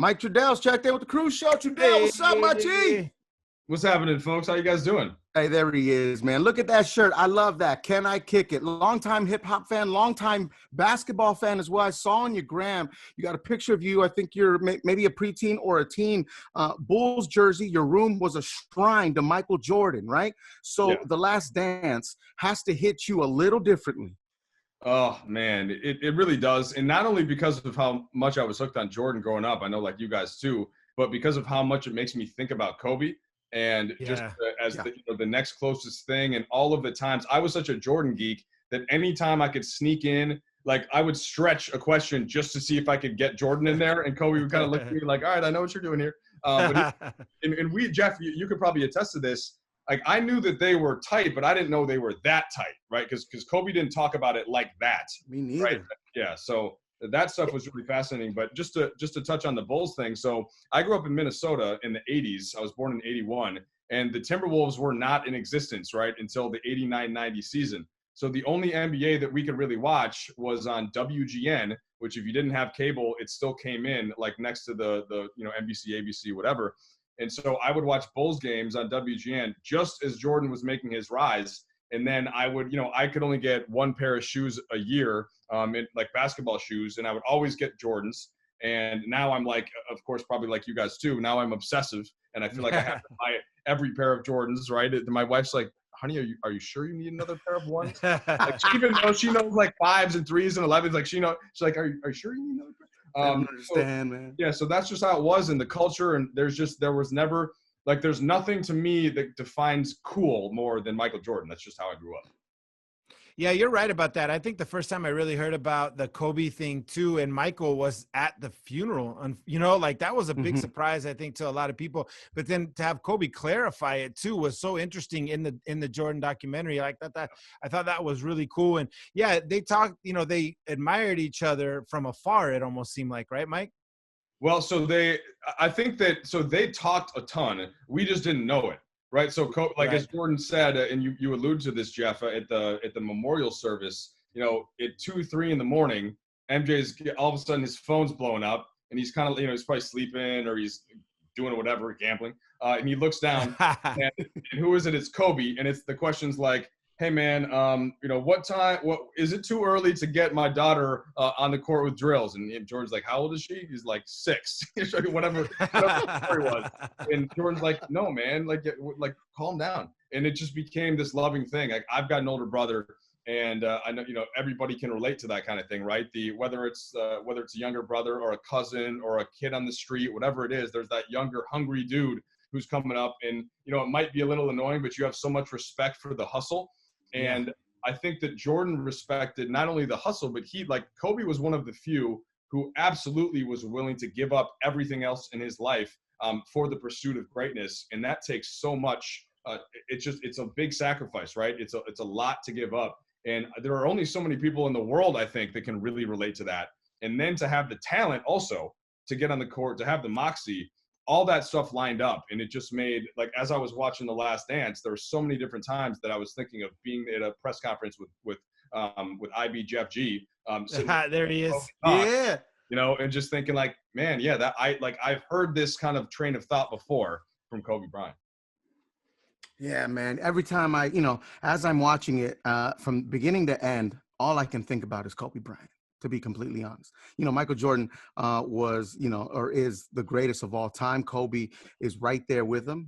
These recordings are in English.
Mike Trudell's checked in with the Cruise Show. Trudell, what's up, my G? What's happening, folks? How you guys doing? Hey, there he is, man. Look at that shirt. I love that. Can I kick it? Longtime hip-hop fan, longtime basketball fan as well. I saw on your gram, you got a picture of you. I think you're maybe a preteen or a teen. Bulls jersey. Your room was a shrine to Michael Jordan, right? So The Last Dance has to hit you a little differently. Oh, man, it really does. And not only because of how much I was hooked on Jordan growing up, I know like you guys too, but because of how much it makes me think about Kobe. And just as the next closest thing, and all of the times I was such a Jordan geek that anytime I could sneak in, like I would stretch a question just to see if I could get Jordan in there, and Kobe would kind of look at me like, all right, I know what you're doing here. And we, Jeff, you could probably attest to this. Like I knew that they were tight, but I didn't know they were that tight, right? Because Kobe didn't talk about it like that. Me neither. Right? Yeah. So that stuff was really fascinating. But just to touch on the Bulls thing. So I grew up in Minnesota in the 80s. I was born in 81. And the Timberwolves were not in existence, right, until the 89-90 season. So the only NBA that we could really watch was on WGN, which if you didn't have cable, it still came in like next to the NBC, ABC, whatever. And so I would watch Bulls games on WGN just as Jordan was making his rise. And then I would, I could only get one pair of shoes a year, like basketball shoes, and I would always get Jordans. And now I'm like, of course, probably like you guys too. Now I'm obsessive, and I feel like I have to buy every pair of Jordans, right? My wife's like, honey, are you sure you need another pair of ones? Like, even though she knows like 5s and 3s and 11s, like she's like, are you sure you need another pair? I don't understand, man. Yeah, so that's just how it was in the culture, and there was never like there's nothing to me that defines cool more than Michael Jordan. That's just how I grew up. Yeah, you're right about that. I think the first time I really heard about the Kobe thing too, and Michael was at the funeral, and like that was a big surprise, I think, to a lot of people. But then to have Kobe clarify it too was so interesting in the Jordan documentary. Like that I thought that was really cool. And yeah, they talked, they admired each other from afar. It almost seemed like, right, Mike? Well, I think they talked a ton. We just didn't know it. Right. So as Jordan said, and you allude to this, Jeff, at the memorial service, at 2-3 in the morning, MJ's all of a sudden his phone's blowing up and he's kind of, he's probably sleeping or he's doing whatever, gambling. And he looks down and who is it? It's Kobe. And the question's like, hey man, what is it too early to get my daughter on the court with drills? And Jordan's like, how old is she? He's like 6, whatever the story was. And Jordan's like, no man, like calm down. And it just became this loving thing. Like I've got an older brother, and I know everybody can relate to that kind of thing, right? Whether it's a younger brother or a cousin or a kid on the street, whatever it is, there's that younger hungry dude who's coming up, and it might be a little annoying, but you have so much respect for the hustle. And I think that Jordan respected not only the hustle, but Kobe was one of the few who absolutely was willing to give up everything else in his life for the pursuit of greatness. And that takes so much. It's a big sacrifice, right? It's a lot to give up. And there are only so many people in the world, I think, that can really relate to that. And then to have the talent also to get on the court, to have the moxie, all that stuff lined up. And it just made, like, as I was watching The Last Dance, there were so many different times that I was thinking of being at a press conference with IB Jeff G. There he is. Yeah. And just thinking like, man, yeah, that I've heard this kind of train of thought before from Kobe Bryant. Yeah, man. Every time as I'm watching it from beginning to end, all I can think about is Kobe Bryant, to be completely honest. Michael Jordan was, or is the greatest of all time. Kobe is right there with him,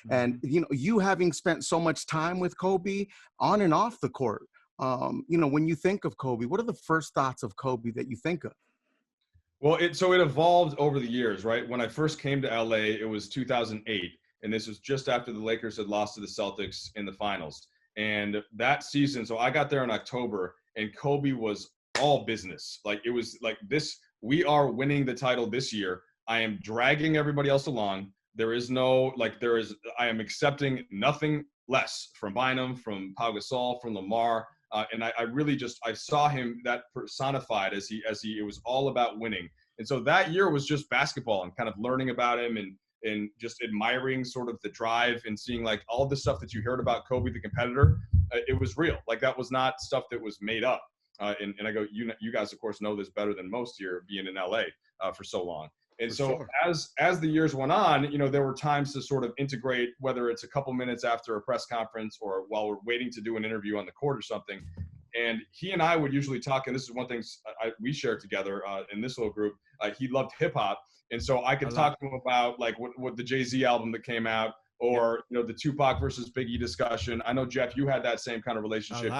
and, you having spent so much time with Kobe on and off the court, when you think of Kobe, what are the first thoughts of Kobe that you think of? Well, it evolved over the years, right? When I first came to LA, it was 2008. And this was just after the Lakers had lost to the Celtics in the finals. And that season, so I got there in October, and Kobe was all business. Like it was like this, we are winning the title this year. I am dragging everybody else along. I am accepting nothing less from Bynum, from Pau Gasol, from Lamar. And I really I saw him that personified as it was all about winning. And so that year was just basketball and kind of learning about him and just admiring sort of the drive and seeing like all the stuff that you heard about Kobe, the competitor. It was real. Like that was not stuff that was made up. And I go, you guys, of course, know this better than most here being in LA for so long. And For so sure. as the years went on, there were times to sort of integrate, whether it's a couple minutes after a press conference or while we're waiting to do an interview on the court or something. And he and I would usually talk, and this is one thing we shared together in this little group. He loved hip hop, and so I could talk to him about like what the Jay-Z album that came out, or the Tupac versus Biggie discussion. I know, Jeff, you had that same kind of relationship.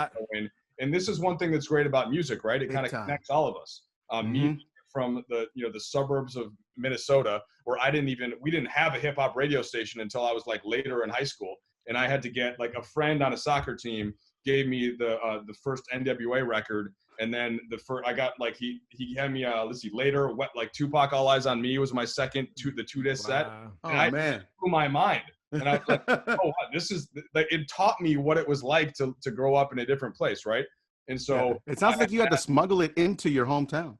And this is one thing that's great about music, right? It kind of connects all of us. Me from the suburbs of Minnesota, where we didn't have a hip hop radio station until I was like later in high school, and I had to get like a friend on a soccer team gave me the first NWA record, and then I got like he had me let's see, later like Tupac All Eyes on Me was my second the 2-disc set, and I blew my mind. And I was like, oh, this is like, it taught me what it was like to grow up in a different place, right? And so it sounds like you had to smuggle it into your hometown.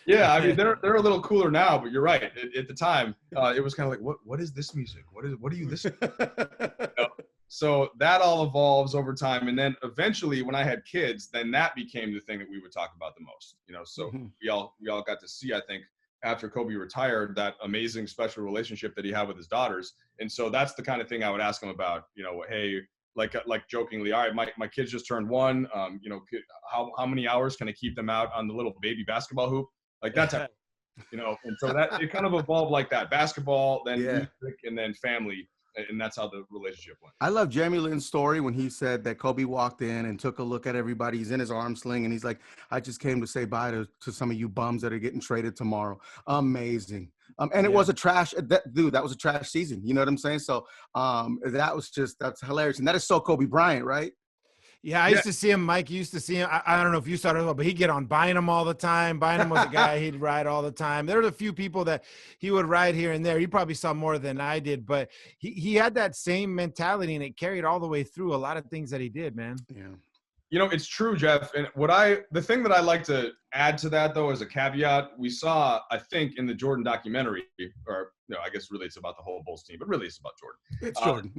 Yeah, I mean they're a little cooler now, but you're right. At the time, it was kind of like, what is this music? What are you listening to? So that all evolves over time, and then eventually, when I had kids, then that became the thing that we would talk about the most. So we all got to see, I think, after Kobe retired, that amazing special relationship that he had with his daughters, and so that's the kind of thing I would ask him about. Hey, like jokingly, all right, my kids just turned 1. How many hours can I keep them out on the little baby basketball hoop? Like that type of, and so that it kind of evolved like that: basketball, then music, and then family. And that's how the relationship went. I love Jeremy Lin's story when he said that Kobe walked in and took a look at everybody. He's in his arm sling, and he's like, I just came to say bye to some of you bums that are getting traded tomorrow. Amazing. And it was a trash, that was a trash season. You know what I'm saying? So that's hilarious. And that is so Kobe Bryant, right? Yeah, I used to see him, Mike. You used to see him. I don't know if you saw it as well, but he'd get on Bynum all the time. Bynum was a guy he'd ride all the time. There were a few people that he would ride here and there. He probably saw more than I did, but he had that same mentality, and it carried all the way through a lot of things that he did, man. Yeah. It's true, Jeff. And the thing that I like to add to that, though, as a caveat, we saw, I think, in the Jordan documentary, or I guess really it's about the whole Bulls team, but really it's about Jordan. It's Jordan.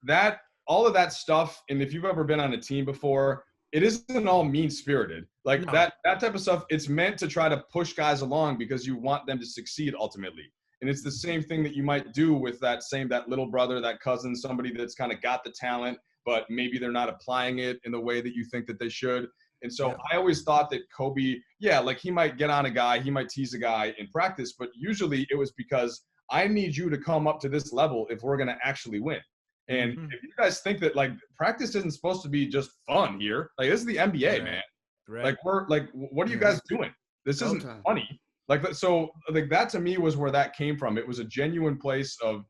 That. All of that stuff, and if you've ever been on a team before, it isn't all mean-spirited. That type of stuff, it's meant to try to push guys along because you want them to succeed ultimately. And it's the same thing that you might do with that little brother, that cousin, somebody that's kind of got the talent, but maybe they're not applying it in the way that you think that they should. And so I always thought that Kobe, he might get on a guy, he might tease a guy in practice, but usually it was because I need you to come up to this level if we're going to actually win. And if you guys think that practice isn't supposed to be just fun here, this is the NBA, man. Right. What are you guys doing? This isn't funny. So that to me was where that came from. It was a genuine place of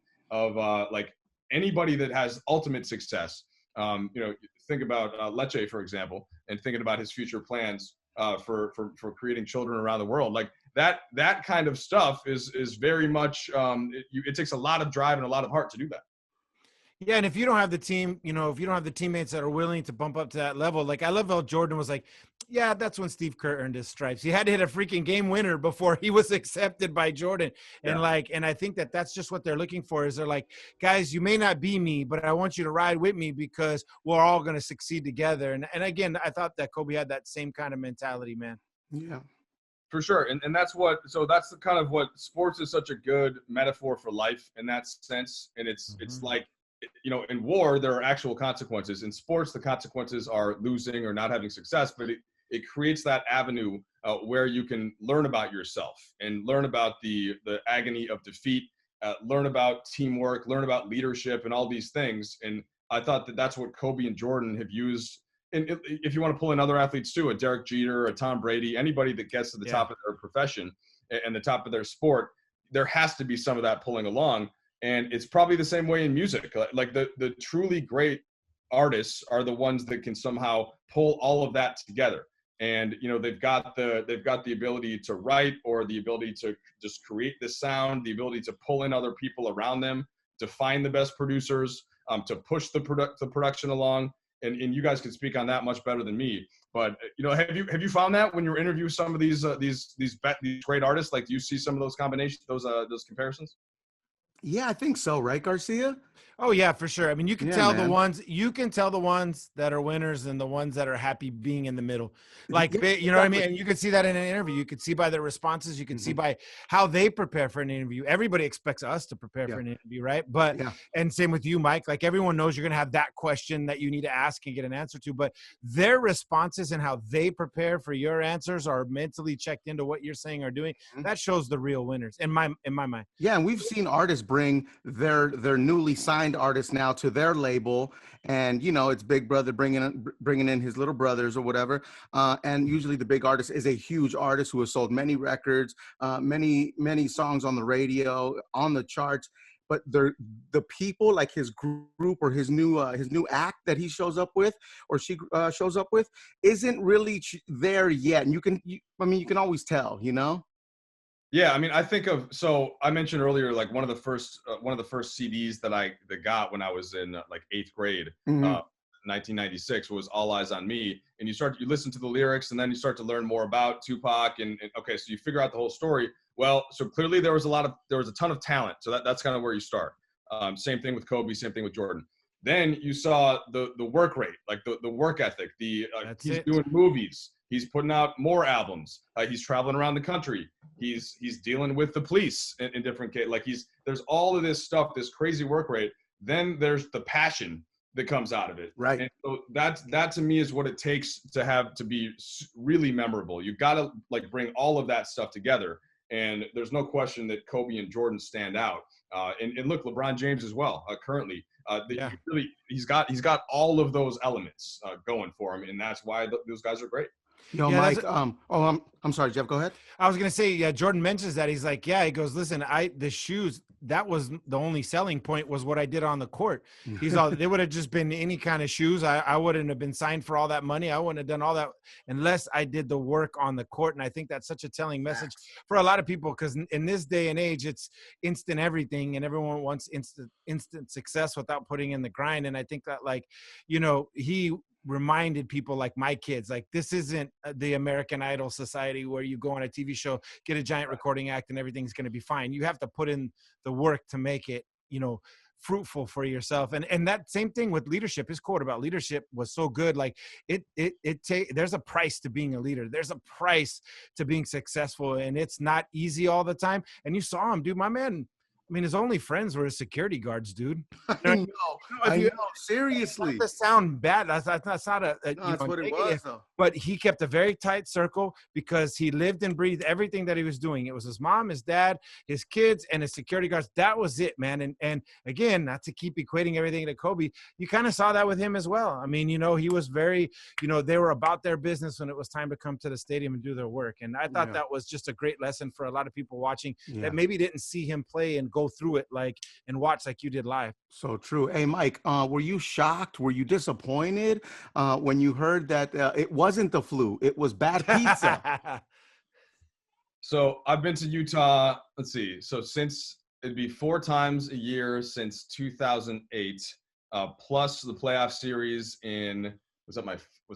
anybody that has ultimate success. Think about Lecce, for example, and thinking about his future plans for creating children around the world. That kind of stuff is very much it takes a lot of drive and a lot of heart to do that. Yeah, and if you don't have the team, if you don't have the teammates that are willing to bump up to that level, I love how Jordan was like, yeah, that's when Steve Kerr earned his stripes. He had to hit a freaking game winner before he was accepted by Jordan. And and I think that that's just what they're looking for is they're like, guys, you may not be me, but I want you to ride with me because we're all going to succeed together. And again, I thought that Kobe had that same kind of mentality, man. Yeah. For sure. And that's that's the kind of what sports is such a good metaphor for life in that sense. And it's like, in war, there are actual consequences. In sports, the consequences are losing or not having success, but it creates that avenue where you can learn about yourself and learn about the agony of defeat, learn about teamwork, learn about leadership and all these things. And I thought that that's what Kobe and Jordan have used. And if you want to pull in other athletes too, a Derek Jeter, a Tom Brady, anybody that gets to the top of their profession and the top of their sport, there has to be some of that pulling along. And it's probably the same way in music. The truly great artists are the ones that can somehow pull all of that together. And they've got the ability to write, or the ability to just create this sound, the ability to pull in other people around them, to find the best producers, to push the production along. And you guys can speak on that much better than me. But have you found that when you interview some of these great artists, do you see some of those combinations, those comparisons? Yeah, I think so, right, Garcia? Oh yeah, for sure. I mean, you can Yeah, tell the man. ones that are winners and the ones that are happy being in the middle. Like Yeah, you know what I mean? exactly. And you can see that in an interview. You can see by their responses, you can see Hmm. by how they prepare for an interview. Everybody expects us to prepare for Yeah, an interview, right? But yeah. and same with you, Mike. Like everyone knows you're gonna have that question that you need to ask and get an answer to, but their responses and how they prepare for your answers are mentally checked into what you're saying or doing. Mhm. That shows the real winners in my mind. Yeah, and we've seen artists bring their newly signed artists now to their label, and it's Big Brother bringing in his little brothers or whatever. And usually the big artist is a huge artist who has sold many records, many songs on the radio, on the charts. But the people like his group or his new act that he shows up with or she shows up with isn't really there yet. And I mean, you can always tell. Yeah, I mean, so I mentioned earlier, like one of the first CDs that got when I was in like eighth grade, Hmm. uh, 1996 was All Eyes on Me, and you listen to the lyrics, and then you start to learn more about Tupac, and okay, so you figure out the whole story. Well, so clearly there was a ton of talent, so that's kind of where you start. Same thing with Kobe, same thing with Jordan. Then you saw the work rate, like the work ethic. That's He's it. doing movies, he's putting out more albums, he's traveling around the country. He's dealing with the police in different cases. Like there's all of this stuff, this crazy work rate. Then there's the passion that comes out of it, Right. and so that to me is what it takes to be really memorable. You've got to like bring all of that stuff together, and there's no question that Kobe and Jordan stand out. And look, LeBron James as well. Currently, Yeah. he's got all of those elements going for him, and that's why those guys are great. Yeah, that's Mike. I'm sorry, Jeff. Go ahead. I was gonna say, yeah, Jordan mentions that. He's like, yeah, he goes, listen, the shoes, that was the only selling point was what I did on the court. He's all, they would have just been any kind of shoes. I wouldn't have been signed for all that money. I wouldn't have done all that unless I did the work on the court. And I think that's such a telling message for a lot of people, because in this day and age, it's instant everything and everyone wants instant success without putting in the grind. And I think that, like, he reminded people like my kids, like, this isn't the American Idol society where you go on a TV show, get a giant recording act and everything's going to be fine. You have to put in the work to make it, fruitful for yourself. And that same thing with leadership. His quote about leadership was so good. Like there's a price to being a leader. There's a price to being successful, and it's not easy all the time. And you saw him, dude, my man. I mean, his only friends were his security guards, dude. I know. If I you, know. not Seriously. to sound bad, that's not No, that's what it negative, was, though. but he kept a very tight circle because he lived and breathed everything that he was doing. It was his mom, his dad, his kids, and his security guards. That was it, man. And again, not to keep equating everything to Kobe, you kind of saw that with him as well. I mean, he was very, they were about their business when it was time to come to the stadium and do their work. And I thought Yeah. that was just a great lesson for a lot of people watching Yeah. that maybe didn't see him play and go through it and watch like you did live. So true. Hey, Mike, were you shocked? Were you disappointed when you heard that it wasn't the flu? It was bad pizza. So I've been to Utah. Let's see. So since it'd be 4 times a year since 2008, plus the playoff series in was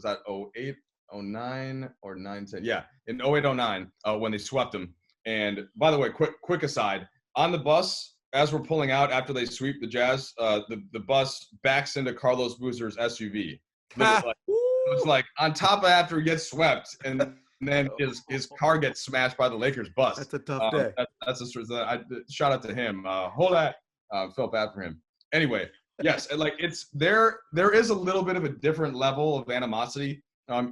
that 08, 09, or 910? Yeah, in 08, 09, when they swept them. And by the way, quick aside, on the bus as we're pulling out after they sweep the Jazz, the bus backs into Carlos Boozer's SUV. It's like on top of after he gets swept, and then his car gets smashed by the Lakers bus. That's a tough day. Shout out to him. Hold that. Felt bad for him. Anyway, yes, like there is a little bit of a different level of animosity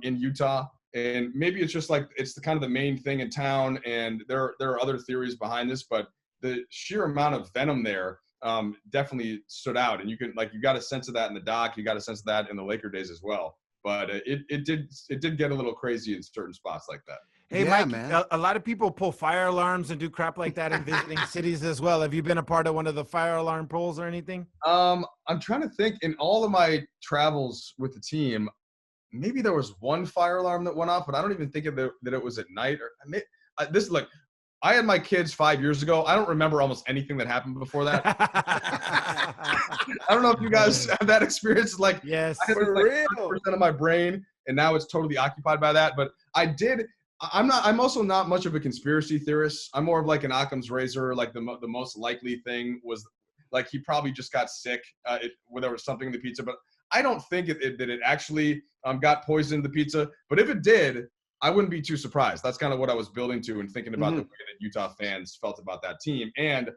in Utah, and maybe it's just like it's the kind of the main thing in town, and there are other theories behind this, but the sheer amount of venom there definitely stood out, and you got a sense of that in the doc. You got a sense of that in the Laker days as well. But it did get a little crazy in certain spots like that. Hey, Yeah, Mike, man. a lot of people pull fire alarms and do crap like that in visiting cities as well. Have you been a part of one of the fire alarm pulls or anything? I'm trying to think. In all of my travels with the team, maybe there was one fire alarm that went off, but I don't even think that it was at night. I had my kids 5 years ago. I don't remember almost anything that happened before that. I don't know if you guys have that experience. Like, yes, I had For like real. 100% of my brain, and now it's totally occupied by that. But I did. I'm also not much of a conspiracy theorist. I'm more of like an Occam's razor. Like the most likely thing was like he probably just got sick. Where there was something in the pizza, but I don't think that it actually got poison in the pizza. But if it did, I wouldn't be too surprised. That's kind of what I was building to and thinking about the way that Utah fans felt about that team, and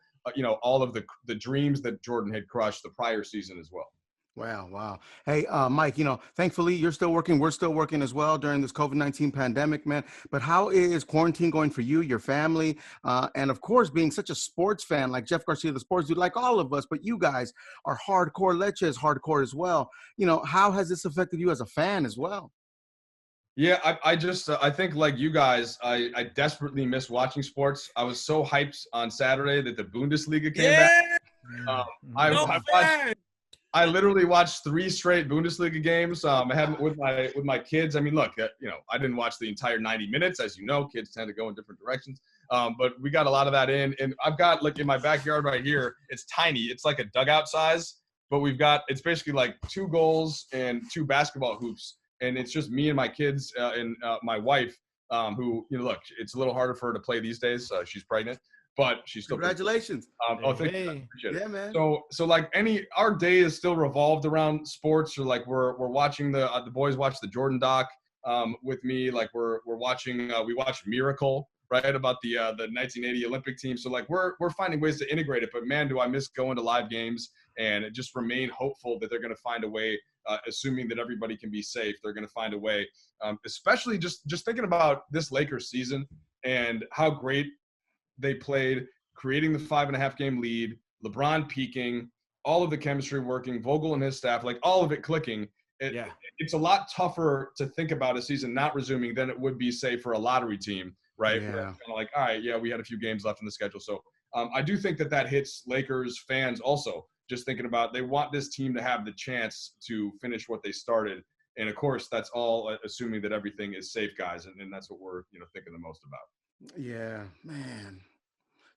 all of the dreams that Jordan had crushed the prior season as well. Wow. Hey, Mike, thankfully you're still working. We're still working as well during this COVID-19 pandemic, man. But how is quarantine going for you, your family? And of course, being such a sports fan like Jeff Garcia, the sports dude, like all of us, but you guys are hardcore. Leche is hardcore as well. How has this affected you as a fan as well? Yeah, I think like you guys, I desperately miss watching sports. I was so hyped on Saturday that the Bundesliga came back. I literally watched 3 straight Bundesliga games. I had with my kids. I mean, look, I didn't watch the entire 90 minutes. As you know, kids tend to go in different directions. But we got a lot of that in. And I've got, like, in my backyard right here, it's tiny. It's like a dugout size. But it's basically like 2 goals and 2 basketball hoops. And it's just me and my kids and my wife, who, look, it's a little harder for her to play these days. She's pregnant. But she's still. Congratulations. Thank you. I appreciate it. Yeah, man. So like our day is still revolved around sports, or like we're watching the boys watch the Jordan doc with me. Like we're watching we watched Miracle, right, about the 1980 Olympic team. So like we're finding ways to integrate it. But man, do I miss going to live games, and just remain hopeful that they're going to find a way. Assuming that everybody can be safe, they're going to find a way. Especially just thinking about this Lakers season and how great they played, creating the 5.5 game lead, LeBron peaking, all of the chemistry working, Vogel and his staff, like all of it clicking. It's a lot tougher to think about a season not resuming than it would be, say, for a lottery team, right? Yeah. Where it's kind of like, all right, yeah, we had a few games left in the schedule. So I do think that hits Lakers fans also, just thinking about they want this team to have the chance to finish what they started. And, of course, that's all assuming that everything is safe, guys, and that's what we're thinking the most about. Yeah, man.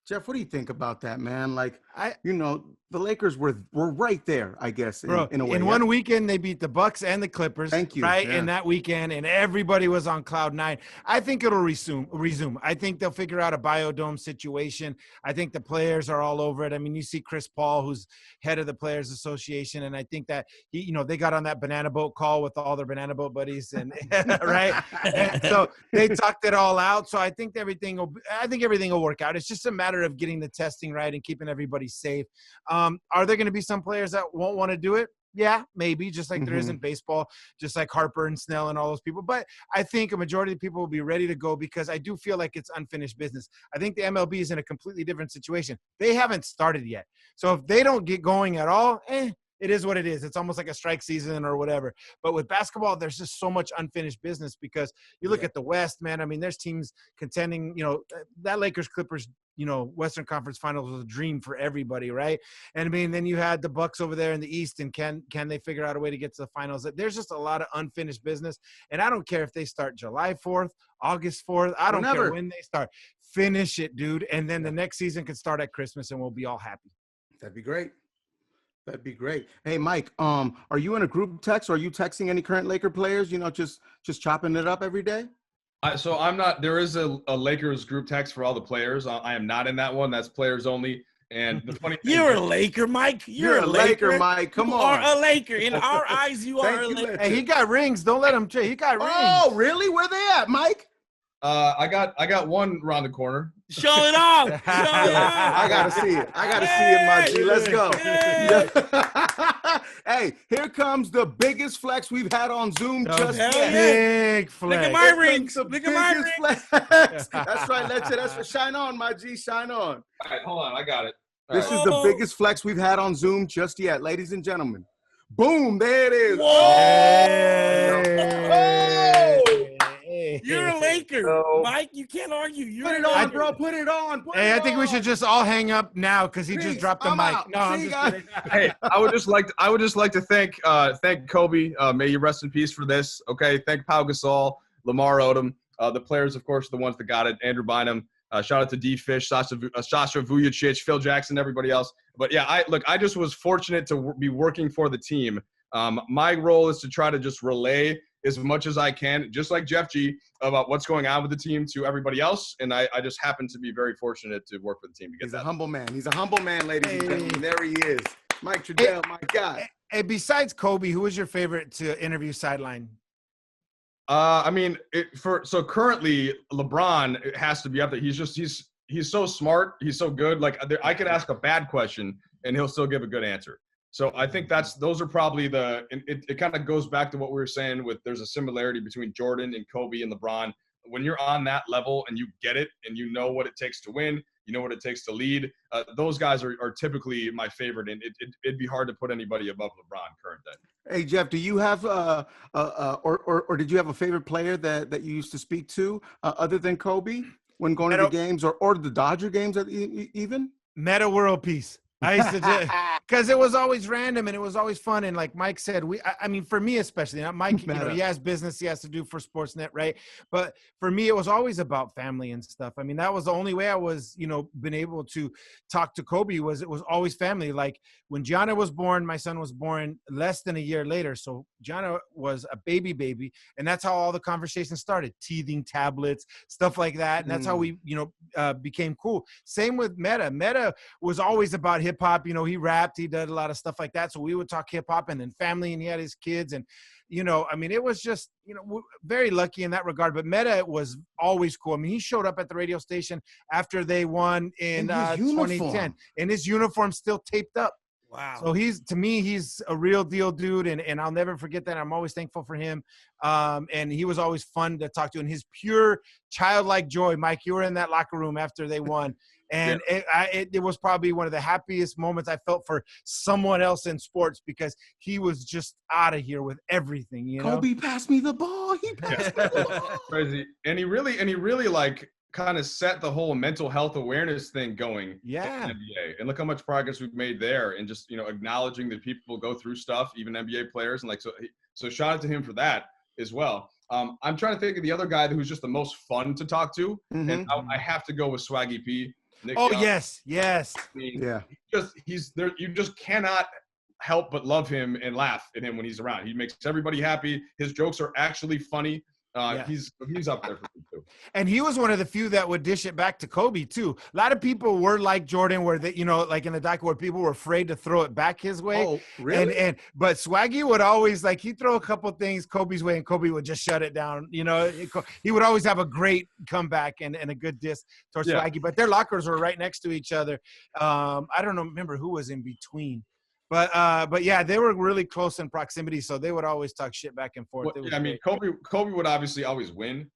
Jeff, what do you think about that, man? Like, the Lakers were right there, I guess, in a way. In one weekend, they beat the Bucks and the Clippers. Thank you. Right, yeah. in that weekend, and everybody was on cloud 9. I think it'll resume. I think they'll figure out a biodome situation. I think the players are all over it. I mean, you see Chris Paul, who's head of the Players Association, and I think that they got on that banana boat call with all their banana boat buddies, and right. And so they talked it all out. So I think everything will work out. It's just a matter of getting the testing right and keeping everybody safe. Are there going to be some players that won't want to do it? Yeah, maybe, just like there is in baseball, just like Harper and Snell and all those people. But I think a majority of the people will be ready to go, because I do feel like it's unfinished business. I think the MLB is in a completely different situation. They haven't started yet. So if they don't get going at all, it is what it is. It's almost like a strike season or whatever. But with basketball, there's just so much unfinished business, because you look at the West, man. I mean, there's teams contending, that Lakers-Clippers, Western Conference Finals was a dream for everybody, right? And I mean, then you had the Bucks over there in the East, and can they figure out a way to get to the finals? There's just a lot of unfinished business, and I don't care if they start July 4th, August 4th. I don't care when they start. Finish it, dude, and then the next season could start at Christmas, and we'll be all happy. That'd be great. That'd be great. Hey, Mike, are you in a group text, or are you texting any current Laker players, just chopping it up every day? So I'm not. There is a Lakers group text for all the players. I am not in that one. That's players only. And the funny thing, you're a Laker, Mike. You're a Laker, Mike. Come on. You are a Laker. In our eyes, you are a Laker. Hey, he got rings. Don't let him. He got rings. Oh, really? Where they at, Mike? I got one around the corner. Show it off. Show it off. I gotta see it. My G. Let's go. Hey, here comes the biggest flex we've had on Zoom just yet. Big flex. Look at my rings. Look at my rings. Flex. That's right. That's right. Shine on, my G. Shine on. All right, hold on. I got it. This is the biggest flex we've had on Zoom just yet, ladies and gentlemen. Boom! There it is. Whoa! Hey. You're a Laker, Mike. You can't argue. Put it on, bro. Put it on. I think we should just all hang up now, because he just dropped the mic. Out. No, I'm just kidding. Hey, I would just like to thank Kobe. May you rest in peace for this. Okay, thank Pau Gasol, Lamar Odom, the players, of course, the ones that got it. Andrew Bynum. Shout out to D Fish, Sasha Vujacic, Phil Jackson, everybody else. But yeah, I just was fortunate to be working for the team. My role is to try to just relay as much as I can, just like Jeff G, about what's going on with the team to everybody else. And I just happen to be very fortunate to work for the team to get He's that. a humble man. He's a humble man, ladies and gentlemen. There he is. Mike Trudell, my guy. Hey, besides Kobe, who was your favorite to interview sideline? I mean, so currently LeBron has to be up there. He's so smart. He's so good. Like I could ask a bad question and he'll still give a good answer. So I think those are probably it kind of goes back to what we were saying with there's a similarity between Jordan and Kobe and LeBron. When you're on that level and you get it and you know what it takes to win, you know what it takes to lead, those guys are typically my favorite. And it'd be hard to put anybody above LeBron current day. Hey, Jeff, do you have or did you have a favorite player that you used to speak to other than Kobe when going to the games or the Dodger games even? Meta World Peace. I used to because it was always random and it was always fun. And like Mike said, I mean, for me especially, Mike, you know, he has business he has to do for Sportsnet, right? But for me, it was always about family and stuff. I mean, that was the only way I was, you know, been able to talk to Kobe it was always family. Like when Gianna was born, my son was born less than a year later. So Gianna was a baby. And that's how all the conversations started, teething tablets, stuff like that. And that's how we, you know, became cool. Same with Meta. Meta was always about hip hop. You know, he rapped, he did a lot of stuff like that. So we would talk hip hop and then family, and he had his kids. And, you know, I mean, it was just, you know, very lucky in that regard. But Meta was always cool. I mean, he showed up at the radio station after they won in 2010, and his uniform still taped up. Wow. So to me, he's a real deal dude. And I'll never forget that. I'm always thankful for him. And he was always fun to talk to, and his pure childlike joy. Mike, you were in that locker room after they won. And it was probably one of the happiest moments I felt for someone else in sports, because he was just out of here with everything. You know, Kobe passed me the ball. He passed me the ball. Crazy. And he really like kind of set the whole mental health awareness thing going in the NBA. And look how much progress we've made there, and just, you know, acknowledging that people go through stuff, even NBA players. And like, so shout out to him for that as well. I'm trying to think of the other guy who's just the most fun to talk to. And I have to go with Swaggy P. Nick Young. Yes. I mean, he's there. You just cannot help but love him and laugh at him when he's around. He makes everybody happy. His jokes are actually funny. He's up there for me too. And he was one of the few that would dish it back to Kobe too. A lot of people were like Jordan, where they, you know, like in the doc, where people were afraid to throw it back his way. Oh, really? But Swaggy would always, like, he'd throw a couple things Kobe's way, and Kobe would just shut it down. You know, he would always have a great comeback and a good diss towards Swaggy. But their lockers were right next to each other. I don't remember who was in between. But yeah, they were really close in proximity, so they would always talk shit back and forth. Well, I mean, Kobe would obviously always win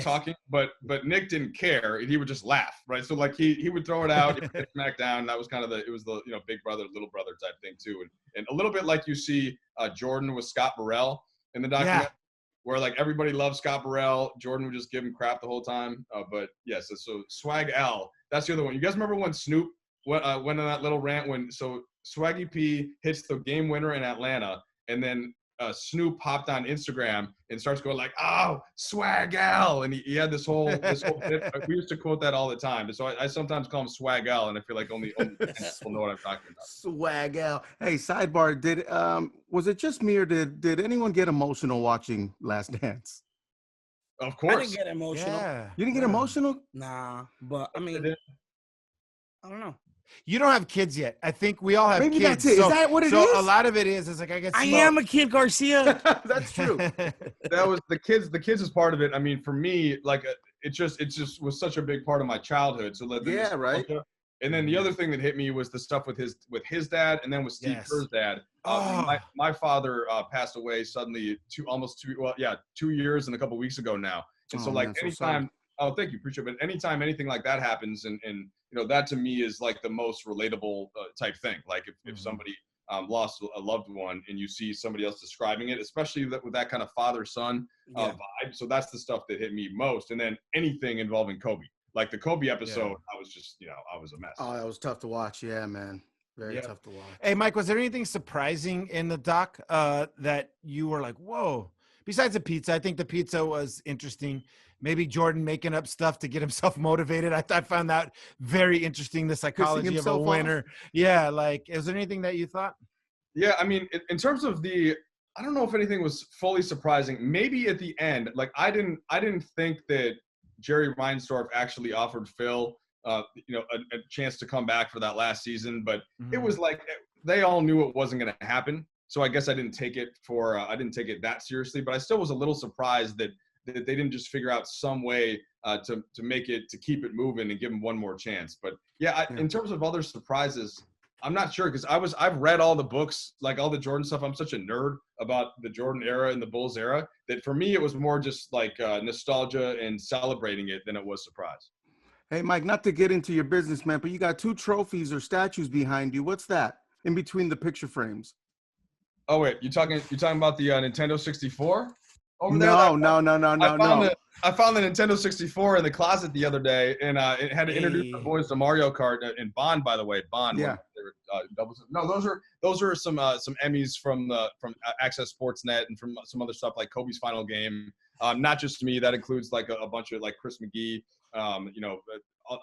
talking, but Nick didn't care. He would just laugh, right? So like he would throw it out, he would get smacked down. That was kind of the you know, big brother, little brother type thing too, and a little bit like you see Jordan with Scott Burrell in the documentary. Where like everybody loves Scott Burrell, Jordan would just give him crap the whole time. But yes, so Swag L, that's the other one. You guys remember when Snoop went on that little rant so Swaggy P hits the game winner in Atlanta, and then Snoop hopped on Instagram and starts going like, "Oh, Swag L," and he had this whole bit. We used to quote that all the time. So I sometimes call him Swag L, and I feel like only people know what I'm talking about. Swag L. Hey, sidebar. Was it just me, or did anyone get emotional watching Last Dance? Of course. I didn't get emotional. Yeah. You didn't get emotional? Nah, but I mean, I don't know. You don't have kids yet. I think we all have Maybe kids. That's it. Is that what it is? So a lot of it is like I get. I am a kid, Garcia. That's true. That was the kids. The kids is part of it. I mean, for me, like it just was such a big part of my childhood. So right. And then the other thing that hit me was the stuff with his dad, and then with Steve Kerr's dad. My father passed away suddenly 2 years and a couple weeks ago now. And so like anytime. Oh, thank you. Appreciate it. But anytime anything like that happens, and you know, that to me is like the most relatable type thing. Like if somebody lost a loved one and you see somebody else describing it, especially with that kind of father-son vibe. So that's the stuff that hit me most. And then anything involving Kobe. Like the Kobe episode, I was just, you know, I was a mess. Oh, that was tough to watch. Yeah, man. Very tough to watch. Hey, Mike, was there anything surprising in the doc that you were like, whoa? Besides the pizza, I think the pizza was interesting. Maybe Jordan making up stuff to get himself motivated. I found that very interesting, the psychology of a winner. Yeah, like, is there anything that you thought? Yeah, I mean, in terms of I don't know if anything was fully surprising. Maybe at the end, like I didn't think that Jerry Reinsdorf actually offered Phil, a chance to come back for that last season. But it was like they all knew it wasn't going to happen. So I guess I didn't take it that seriously. But I still was a little surprised that they didn't just figure out some way to keep it moving and give him one more chance. But in terms of other surprises, I'm not sure because I've read all the books, like all the Jordan stuff. I'm such a nerd about the Jordan era and the Bulls era that for me it was more just like nostalgia and celebrating it than it was surprise. Hey, Mike, not to get into your business, man, but you got 2 trophies or statues behind you. What's that in between the picture frames? Oh wait, you talking about the Nintendo 64? Over there? No. I found the Nintendo 64 in the closet the other day, and it had to introduce the boys to Mario Kart and Bond. By the way, Bond. Yeah. No, those are some Emmys from Access Sportsnet and from some other stuff like Kobe's final game. Not just me. That includes like a bunch of like Chris McGee. On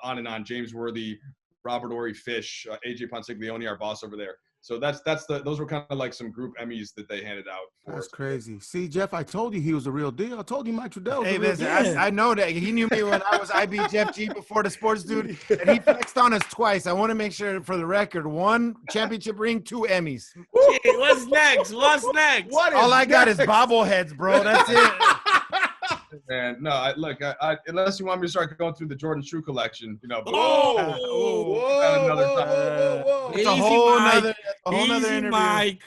and on. James Worthy, Robert Ory Fish, AJ Ponsiglione, our boss over there. So those were kind of like some group Emmys that they handed out. That's crazy. See, Jeff, I told you he was a real deal. I told you Mike Trudell was Hey, a real listen, I know that. He knew me when I was IB Jeff G before the sports dude, and he flexed on us twice. I want to make sure for the record, 1 championship ring, 2 Emmys. Hey, what's next? All I got is bobbleheads, bro. That's it. Man, no, unless you want me to start going through the Jordan shoe collection, Whoa. It's a whole nother interview. Mike.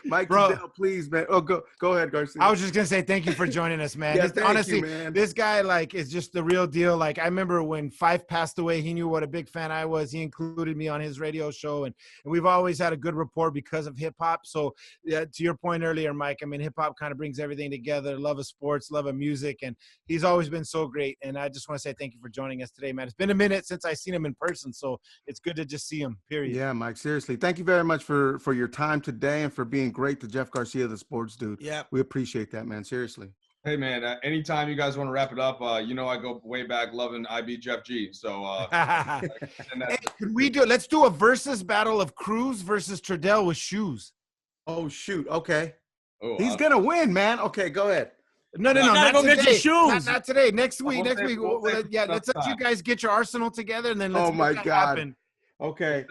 Mike, bro, Trudell, please, man. Oh, go ahead, Garcia. I was just gonna say thank you for joining us, man. Yeah, Honestly, man. this guy is just the real deal. Like I remember when Fife passed away, he knew what a big fan I was. He included me on his radio show, and we've always had a good rapport because of hip hop. So to your point earlier, Mike, I mean, hip hop kind of brings everything together. Love of sports, love of music, and he's always been so great. And I just want to say thank you for joining us today, man. It's been a minute since I've seen him in person, so it's good to just see him. Period. Yeah, Mike. Seriously, thank you very much for your time today and for being great to Jeff Garcia, the sports dude. Yeah, we appreciate that, man. Seriously. Hey, man. Anytime you guys want to wrap it up, I go way back, loving IB Jeff G. So, hey, can we let's do a versus battle of Cruz versus Trudell with shoes. Oh shoot. Okay. Oh, he's gonna win, man. Okay, go ahead. No, not go today. get your shoes. Not today. Next week. Let's let you time. guys get your arsenal together and then let's Oh my make that God. happen. Okay.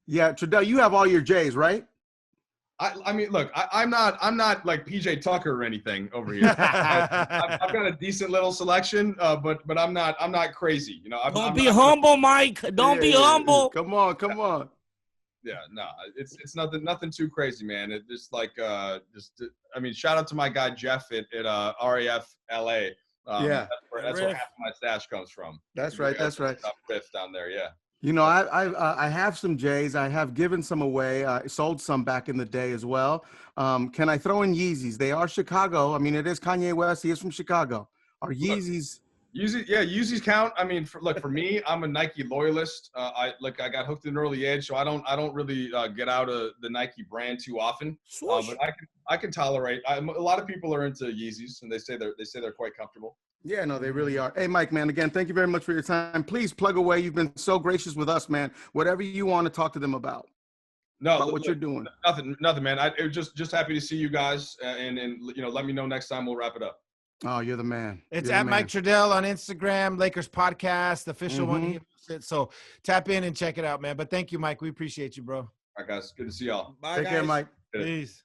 Yeah, Trudell, you have all your J's, right? I mean, look, I'm not like PJ Tucker or anything over here. I've got a decent little selection, but I'm not crazy. Don't be humble, Mike. Don't be humble. Come on. Yeah, no, it's nothing too crazy, man. It just like I mean, shout out to my guy Jeff at RAF LA. Yeah, that's where half of my stash comes from. That's right. Riff down there, yeah. I have some J's. I have given some away. I sold some back in the day as well. Can I throw in Yeezys? They are Chicago. I mean, it is Kanye West. He is from Chicago. Are Yeezys? Yeezys count. I mean, for me, I'm a Nike loyalist. I got hooked at an early age, so I don't really get out of the Nike brand too often. But I can tolerate. A lot of people are into Yeezys, and they say they're quite comfortable. Yeah, no, they really are. Hey, Mike, man, again, thank you very much for your time. Please plug away. You've been so gracious with us, man. Whatever you want to talk to them about. No, what you're doing. Nothing, man. I just happy to see you guys, and let me know next time. We'll wrap it up. Oh, you're the man. It's at Mike Trudell on Instagram, Lakers podcast, the official one. He hosted. So tap in and check it out, man. But thank you, Mike. We appreciate you, bro. All right, guys. Good to see y'all. Bye, Take care, Mike. Peace.